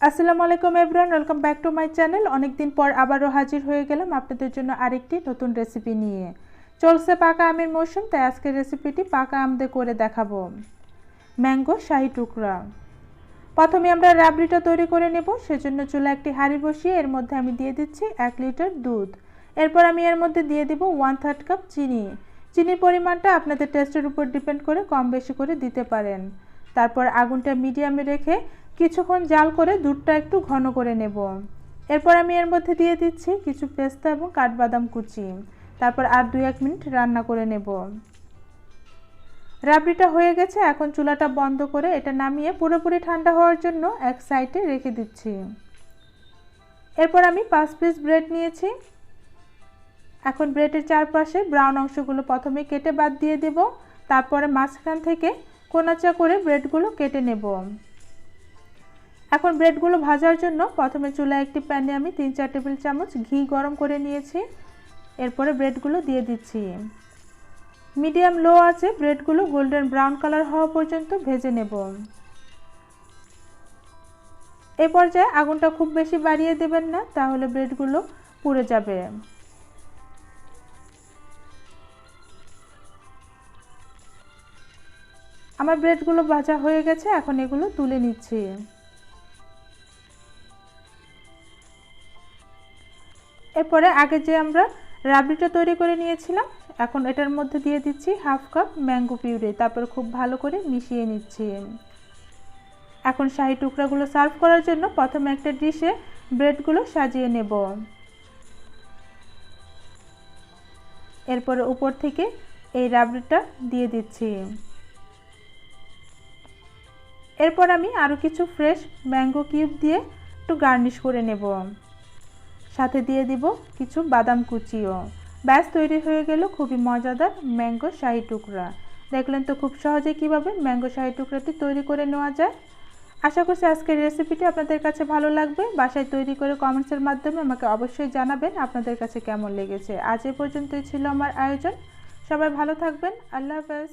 আসসালামু আলাইকুম everyone, welcome back to my channel. অনেক দিন পর আবারও হাজির হয়ে গেলাম আপনাদের জন্য আরেকটি নতুন রেসিপি নিয়ে। চলছে পাকা আমের মৌসুম, তাই আজকের রেসিপিটি পাকা আম দিয়ে করে দেখাবো। ম্যাঙ্গো শাহি টুকরা। প্রথমে আমরা রাবড়িটা তৈরি করে নেব। সেজন্য চুলায় একটি হাঁড়ি বসিয়ে এর মধ্যে আমি দিয়ে দিচ্ছি 1 লিটার দুধ। এরপর আমি এর মধ্যে দিয়ে দিব 1/3 কাপ চিনি। চিনির পরিমাণটা আপনাদের টেস্টের উপর ডিপেন্ড করে কম বেশি করে দিতে পারেন। তারপর আগুনটা মিডিয়ামে রেখে কিছুক্ষণ জাল করে দুধটা একটু ঘন করে নেব। এরপর আমি এর মধ্যে দিয়ে দিচ্ছি কিছু পেস্তা এবং কাঠবাদাম কুচি। তারপর আর 2-1 মিনিট রান্না করে নেব। রাবড়িটা হয়ে গেছে, এখন চুলাটা বন্ধ করে এটা নামিয়ে পুরোপুরি ঠান্ডা হওয়ার জন্য এক সাইডে রেখে দিচ্ছি। এরপর আমি 5 পিস ব্রেড নিয়েছি। এখন ব্রেডের চারপাশে ব্রাউন অংশগুলো প্রথমে কেটে বাদ দিয়ে দেব। তারপরে মাঝখান থেকে কোনাচা করে ব্রেডগুলো কেটে নেব। এখন ব্রেডগুলো ভাজার জন্য প্রথমে চুলায় একটি প্যানে আমি 3-4 টেবিল চামচ ঘি গরম করে নিয়েছি। এরপরে ব্রেডগুলো দিয়ে দিচ্ছি। মিডিয়াম লো আছে ব্রেডগুলো গোল্ডেন ব্রাউন কালার হওয়া পর্যন্ত ভেজে নেব। এই পর্যায়ে আগুনটা খুব বেশি বাড়িয়ে দেবেন না, তাহলে ব্রেডগুলো পুড়ে যাবে। আমার ব্রেডগুলো ভাজা হয়ে গেছে, এখন এগুলো তুলে নিচ্ছি। এরপরে আগে যে আমরা রাবড়িটা তৈরি করে নিয়েছিলাম, এখন এটার মধ্যে দিয়ে দিচ্ছি 1/2 কাপ ম্যাঙ্গো পিউরি। তারপর খুব ভালো করে মিশিয়ে নিচ্ছি। এখন শাহি টুকরাগুলো সার্ভ করার জন্য প্রথমে একটা ডিশে ব্রেডগুলো সাজিয়ে নেব। এরপরে উপর থেকে এই রাবড়িটা দিয়ে দিচ্ছি। এরপর আমি আরও কিছু ফ্রেশ ম্যাঙ্গো কিউব দিয়ে একটু গার্নিশ করে নেব। সাথে দিয়ে দিব কিছু বাদাম কুচিও। ব্যাস তৈরি হয়ে গেল খুবই মজাদার ম্যাঙ্গো শাহি টুকরা। দেখলেন তো খুব সহজে কিভাবে ম্যাঙ্গো শাহি টুকরাটি তৈরি করে নেওয়া যায়। আশা করছি আজকের রেসিপিটি আপনাদের কাছে ভালো লাগবে। বাসায় তৈরি করে কমেন্টসের মাধ্যমে আমাকে অবশ্যই জানাবেন আপনাদের কাছে কেমন লেগেছে। আজ এ পর্যন্তই ছিল আমার আয়োজন। সবাই ভালো থাকবেন। আল্লাহ হাফেজ।